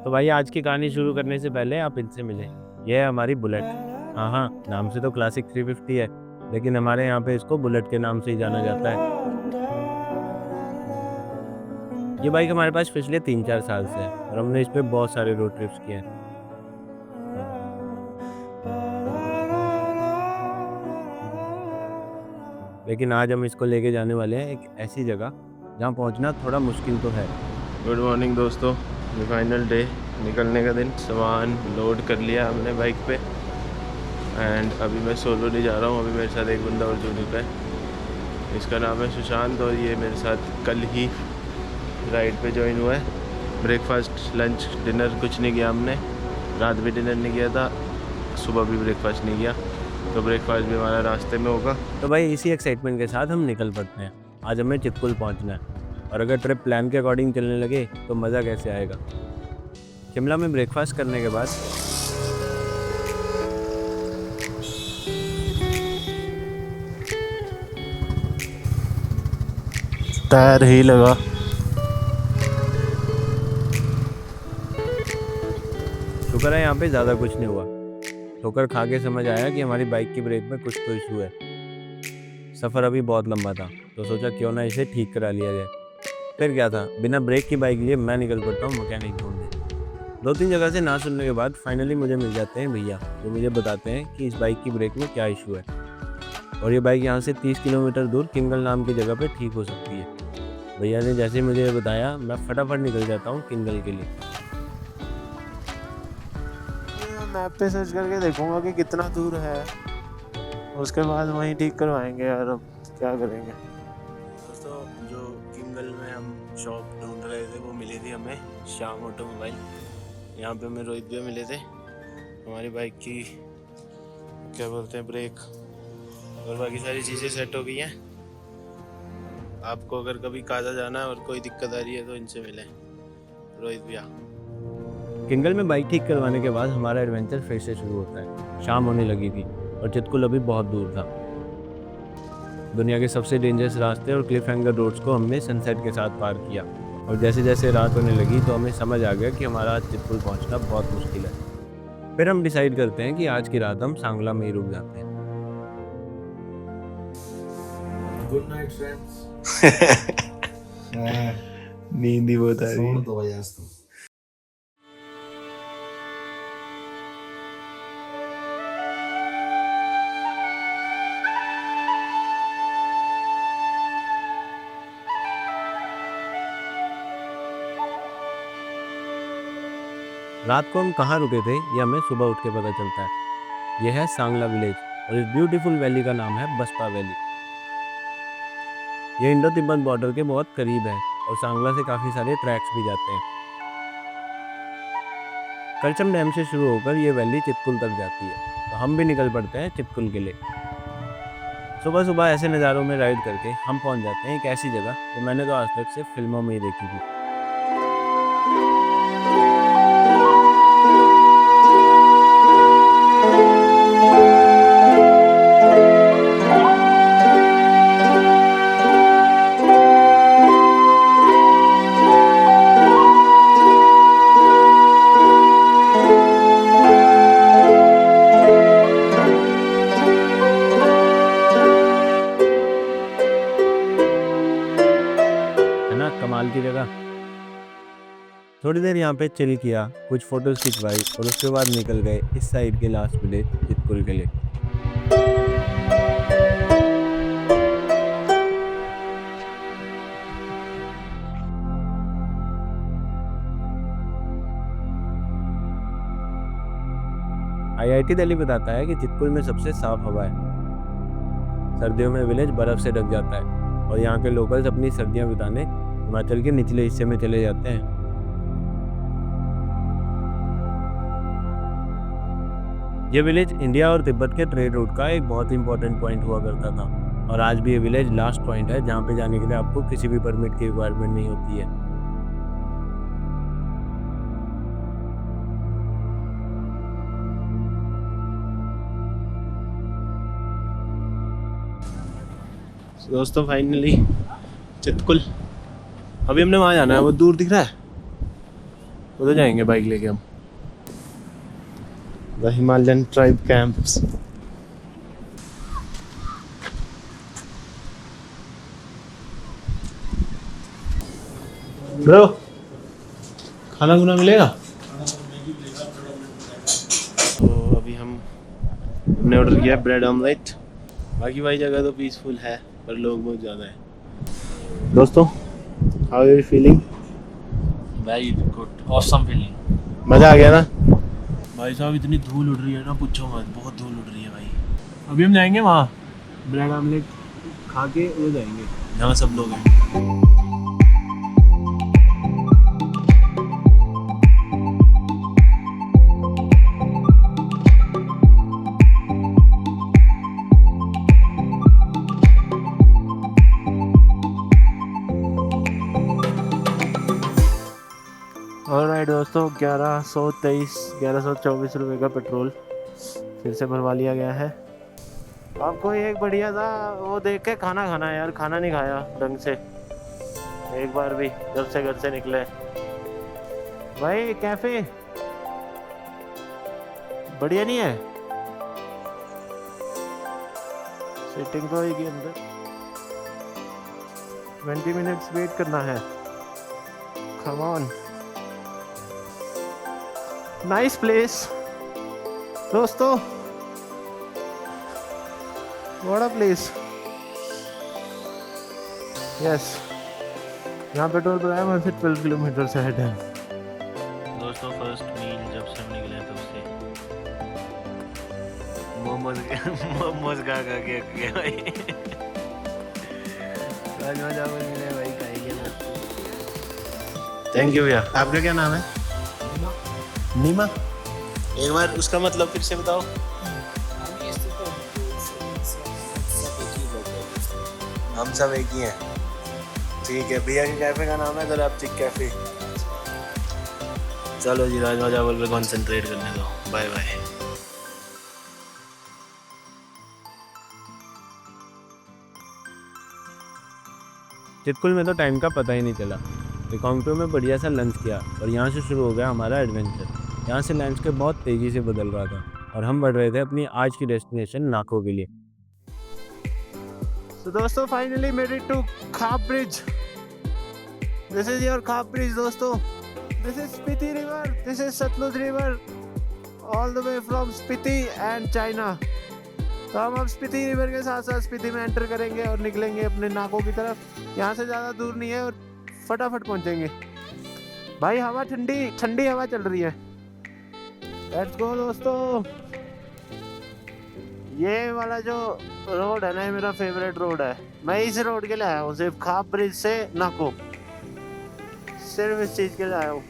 तो भाई आज की कहानी शुरू करने से पहले आप इनसे मिले। यह है हमारी बुलेट। हाँ हाँ, नाम से तो क्लासिक 350 है, लेकिन हमारे यहाँ पे इसको बुलेट के नाम से ही जाना जाता है। ये बाइक हमारे पास पिछले 3-4 साल से है और हमने इस पे बहुत सारे रोड ट्रिप्स किए हैं। लेकिन आज हम इसको लेके जाने वाले हैं एक ऐसी जगह जहाँ पहुँचना थोड़ा मुश्किल तो है। गुड मॉर्निंग दोस्तों, ये फाइनल डे, निकलने का दिन। सामान लोड कर लिया हमने बाइक पे एंड अभी मैं सोलो नहीं जा रहा हूँ। अभी मेरे साथ एक बंदा और जुड़ चुका है, इसका नाम है सुशांत और ये मेरे साथ कल ही राइड पे ज्वाइन हुआ है। ब्रेकफास्ट, लंच, डिनर कुछ नहीं किया हमने। रात भी डिनर नहीं किया था, सुबह भी ब्रेकफास्ट नहीं किया, तो ब्रेकफास्ट भी हमारा रास्ते में होगा। तो भाई इसी एक्साइटमेंट के साथ हम निकल पड़ते हैं। आज हमें चितकुल पहुंचना है और अगर ट्रिप प्लान के अकॉर्डिंग चलने लगे तो मज़ा कैसे आएगा। शिमला में ब्रेकफास्ट करने के बाद टायर ही लगा। शुक्र है यहाँ पे ज़्यादा कुछ नहीं हुआ। ठोकर खा के समझ आया कि हमारी बाइक की ब्रेक में कुछ तो इशू है। सफ़र अभी बहुत लंबा था तो सोचा क्यों ना इसे ठीक करा लिया जाए। फिर क्या था, बिना ब्रेक की बाइक लिए मैं निकल पड़ता हूँ मैकेनिक ढूंढने। 2-3 जगह से ना सुनने के बाद फाइनली मुझे मिल जाते हैं भैया, जो मुझे बताते हैं कि इस बाइक की ब्रेक में क्या इशू है और ये बाइक यहाँ से 30 किलोमीटर दूर किंगल नाम की जगह पे ठीक हो सकती है। भैया ने जैसे ही मुझे बताया मैं फटाफट निकल जाता हूँ किंगल के लिए। मैप पे सर्च करके देखूंगा कि कितना दूर है, उसके बाद वहीं ठीक करवाएंगे यार। अब क्या करेंगे दोस्तों, जो किंगल में हम शॉप ढूंढ रहे थे वो मिली थी हमें, श्याम ऑटोमोबाइल। यहाँ पे हमें रोहित भैया मिले थे। हमारी बाइक की क्या बोलते हैं, ब्रेक और बाकी सारी चीज़ें सेट हो गई हैं। आपको अगर कभी काजा जाना है और कोई दिक्कत आ रही है तो इनसे मिलें, रोहित भैया। किंगल में बाइक ठीक करवाने के बाद हमारा एडवेंचर फिर से शुरू होता है। शाम होने लगी थी और चितकुल अभी बहुत दूर था। दुनिया के सबसे डेंजरस रास्ते और क्लिफ हैंगर रोड्स को हमने सनसेट के साथ पार किया और जैसे जैसे रात होने लगी तो हमें समझ आ गया कि हमारा आज चितकुल पहुंचना बहुत मुश्किल है। फिर हम डिसाइड करते हैं कि आज की रात हम सांगला में ही रुक जाते हैं। Good night friends. नींद ही बहुत आ रही है। छोड़ दो यार तुम। रात को हम कहाँ रुके थे ये हमें सुबह उठ के पता चलता है। यह है सांगला विलेज और इस ब्यूटीफुल वैली का नाम है बसपा वैली। ये इंडो तिब्बत बॉर्डर के बहुत करीब है और सांगला से काफ़ी सारे ट्रैक्स भी जाते हैं। करचम डैम से शुरू होकर ये वैली चितकुल तक जाती है, तो हम भी निकल पड़ते हैं चितकुल के लिए। सुबह सुबह ऐसे नज़ारों में राइड करके हम पहुंच जाते हैं एक ऐसी जगह जो मैंने तो आज तक सिर्फ फिल्मों में ही देखी थी। कमाल की जगह। थोड़ी देर यहाँ पे चिल किया, कुछ फोटोज खिंचवाई और उसके बाद निकल गए इस साइड के लास्ट विलेज चितकुल के लिए। IIT दिल्ली बताता है कि चितकुल में सबसे साफ हवा है। सर्दियों में विलेज बर्फ से ढक जाता है और यहाँ के लोकल्स अपनी सर्दियाँ बिताने हिमाचल के निचले हिस्से में चले जाते हैं। ये विलेज इंडिया और तिब्बत के ट्रेड रूट का एक बहुत इंपॉर्टेंट पॉइंट हुआ करता था और आज भी ये विलेज लास्ट पॉइंट है जहाँ पे जाने के लिए आपको किसी भी परमिट की रिक्वायरमेंट नहीं होती है। दोस्तों फाइनली चितकुल। अभी हमने वहाँ जाना है, वो दूर दिख रहा है उधर जाएंगे बाइक लेके हम, the Himalayan tribe camps. Bro खाना खुना मिलेगा? तो अभी हमने ऑर्डर किया ब्रेड ऑमलेट। बाकी भाई जगह तो पीसफुल है पर लोग बहुत ज़्यादा है। दोस्तों how are you feeling? Very good. Awesome feeling. मज़ा आ गया ना? भाई साहब इतनी धूल उड़ रही है ना, पूछो मत, बहुत धूल उड़ रही है भाई। अभी हम जाएंगे वहाँ ब्रेड ऑमलेट खा के वो जाएंगे जहाँ सब लोग हैं। ऑलराइट दोस्तों, 1124 रुपये का पेट्रोल फिर से भरवा लिया गया है। आपको एक बढ़िया सा वो देख के खाना खाना है यार, खाना नहीं खाया ढंग से एक बार भी जब से घर से निकले। भाई कैफे बढ़िया नहीं है? सीटिंग तो होगी अंदर, 20 मिनट्स वेट करना है। कम ऑन, नाइस प्लेस दोस्तों, व्हाट अ प्लेस। यस, यहाँ पेट्रोल भराया वहाँ से 12 किलोमीटर से हेड है। दोस्तों फर्स्ट मील जब से हम निकले तब से मोमोज खा के गए भाई। राजमा चावल मिले भाई, खाएंगे मस्त। थैंक यू भैया। आपका क्या नाम है? नीमा। एक बार उसका मतलब फिर से बताओ। हम सब एक ही हैं। ठीक है, भैया के कैफे का नाम है दराप्तिक कैफे। चलो जी, राजमा चावल पे कंसंट्रेट करने दो। Bye bye. चितकुल में तो टाइम का पता ही नहीं चला। रिकांगपिओ में बढ़िया सा लंच किया और यहाँ से शुरू हो गया हमारा एडवेंचर। यहाँ से लैंडस्केप बहुत तेज़ी से बदल रहा था और हम बढ़ रहे थे अपनी आज की डेस्टिनेशन नाको के लिए। तो दोस्तों finally made it to Khab bridge. This is your Khab bridge दोस्तों। This is Spiti river, this is Sutlej river, all the way from Spiti and China. तो हम अब स्पीति रिवर के साथ साथ स्पीति में एंटर करेंगे और निकलेंगे अपने नाको की तरफ। यहाँ से ज़्यादा दूर नहीं है और फटाफट पहुँचेंगे। भाई हवा ठंडी ठंडी हवा चल रही है। लेट्स गो दोस्तों। ये वाला जो रोड है ना, ये मेरा फेवरेट रोड है। मैं इस रोड के लिए आया हूँ, सिर्फ खाप ब्रिज से नाको, सिर्फ इस चीज़ के लिए आया हूँ।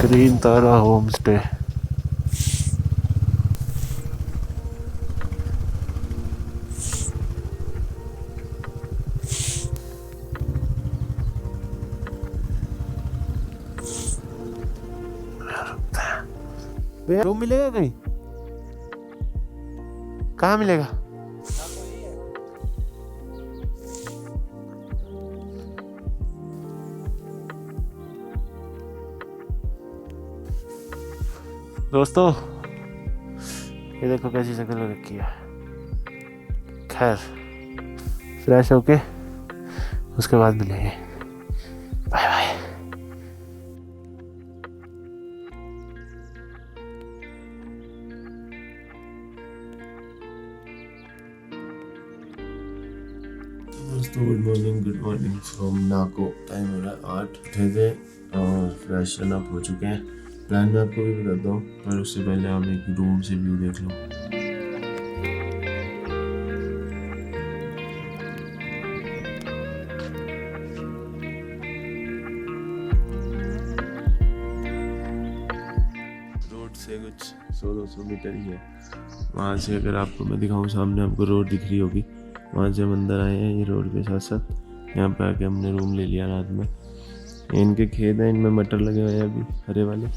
ग्रीन तारा होम स्टे। रूम मिलेगा कहीं? कहाँ मिलेगा? दोस्तों ये देखो कैसी शक्ल रखी है। खैर फ्रेश होके उसके बाद मिलेंगे। Bye bye. दोस्तों good morning from Nako. Time हो रहा है 8 उठे थे और फ्रेश अप हो चुके हैं। प्लान मैं आपको भी बताता हूँ, पर उससे पहले आप एक रूम से व्यू देख लो। रोड से कुछ 100-200 मीटर ही है। वहाँ से अगर आपको मैं दिखाऊँ, सामने आपको रोड दिख रही होगी, वहाँ से हम अंदर आए हैं ये रोड के साथ साथ। यहाँ पे आके हमने रूम ले लिया रात में। ये इनके खेत हैं, इनमें मटर लगे हुए हैं अभी हरे वाले।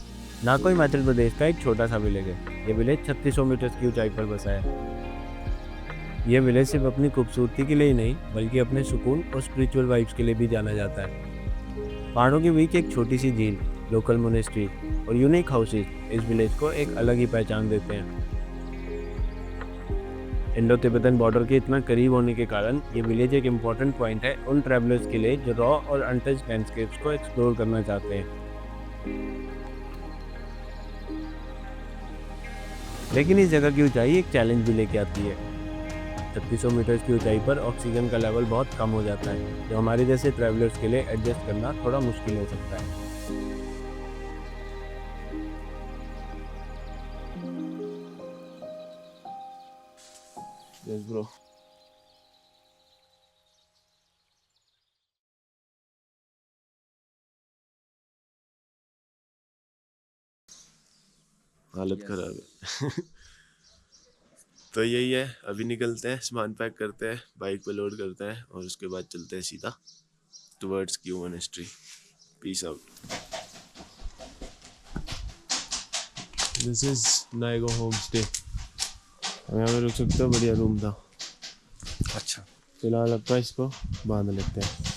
नाको हिमाचल प्रदेश का एक छोटा सा विलेज है। ये विलेज 3600 मीटर की ऊंचाई पर बसा है। ये विलेज सिर्फ अपनी खूबसूरती के लिए ही नहीं बल्कि अपने सुकून और स्पिरिचुअल वाइब्स के लिए भी जाना जाता है। पहाड़ों के बीच एक छोटी सी झील, लोकल मोनेस्ट्री और यूनिक हाउसेस इस विलेज को एक अलग ही पहचान देते हैं। इंडो तिब्बतन बॉर्डर के इतना करीब होने के कारण ये विलेज एक इम्पॉर्टेंट पॉइंट है उन ट्रैवलर्स के लिए जो रॉ और अनटच्ड लैंडस्केप्स को एक्सप्लोर करना चाहते हैं। लेकिन इस जगह की ऊंचाई एक चैलेंज भी लेके आती है। 3600 मीटर की ऊंचाई पर ऑक्सीजन का लेवल बहुत कम हो जाता है, जो हमारे जैसे ट्रैवलर्स के लिए एडजस्ट करना थोड़ा मुश्किल हो सकता है। Yes bro. हालत खराब है। तो यही है, अभी निकलते हैं, सामान पैक करते हैं, बाइक पे लोड करते हैं और उसके बाद चलते हैं सीधा towards Gue monastery. Peace out. This is Naigo homestay. हम यहाँ पे रुक सकते हो, बढ़िया रूम था। अच्छा, फिलहाल अपना इसको बांध लेते हैं।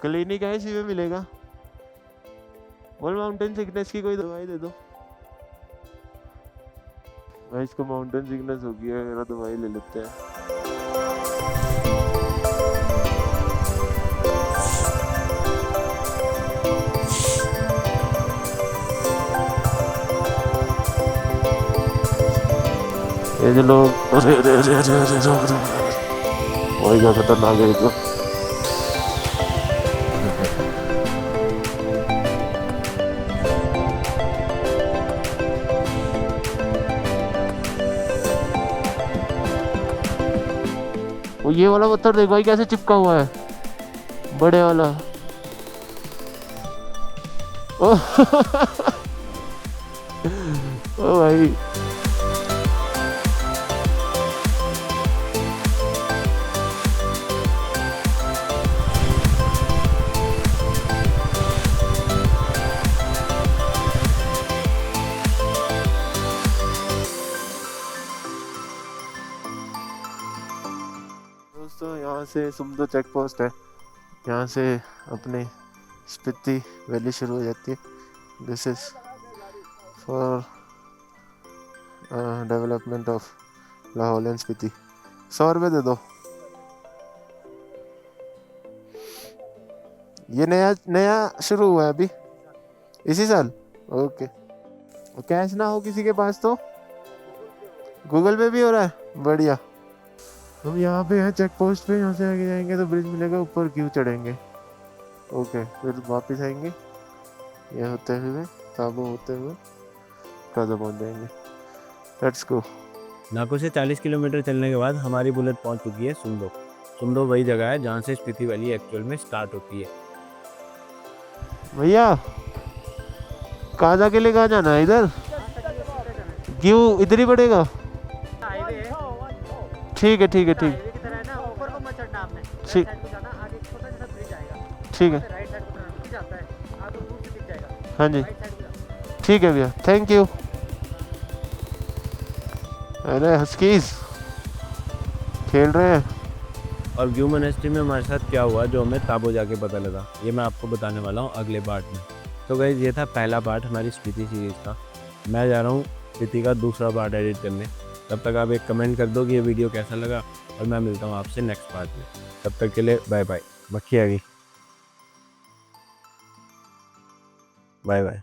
क्लिनिक है, इसी में मिलेगा। और माउंटेन सिकनेस की कोई दवाई दे दो भाई, इसको माउंटेन सिकनेस हो गया है, दवाई ले लेते हैं। ये जो लोग अरे अरे अरे अरे अरे वही क्या खतरनाक है तो। वो ये वाला पत्थर देखो भाई कैसे चिपका हुआ है, बड़े वाला। ओ ओ भाई दोस्तों, यहाँ से सुमदो चेक पोस्ट है, यहाँ से अपने स्पीति वैली शुरू हो जाती है। This is for development of Lahaul and Spiti. 100 रुपये दे दो। ये नया शुरू हुआ है अभी इसी साल। ओके, कैश ना हो किसी के पास तो गूगल पे भी हो रहा है, बढ़िया। हम यहाँ पे हैं चेक पोस्ट पे, यहाँ से आगे जाएंगे तो ब्रिज मिलेगा, ऊपर क्यों चढ़ेंगे। ओके, फिर वापस आएंगे ये होते हुए, ताबो होते हुए काजा पहुँच जाएंगे। Let's go. नाको से 40 किलोमीटर चलने के बाद हमारी बुलेट पहुंच चुकी है सुमदो। सुमदो वही जगह है जहाँ से स्पीति वैली एक्चुअल में स्टार्ट होती है। भैया काजा के लिए कहाँ जाना है? इधर क्यों, इधर ही पड़ेगा? ठीक है ठीक है ठीक ठीक ठीक है। हाँ जी ठीक है भैया, थैंक यू। अरे हस्कीज खेल रहे हैं। और व्यू मोनेस्ट्री में हमारे साथ क्या हुआ जो हमें ताबो जाके पता लगा, ये मैं आपको बताने वाला हूँ अगले पार्ट में। तो गाइस, ये था पहला पार्ट हमारी स्पीति सीरीज़ का। मैं जा रहा हूँ स्पीति का दूसरा पार्ट एडिट करने। तब तक आप एक कमेंट कर दो कि ये वीडियो कैसा लगा, और मैं मिलता हूँ आपसे नेक्स्ट पार्ट में। तब तक के लिए बाय बाय। मक्खी आ गई, बाय बाय।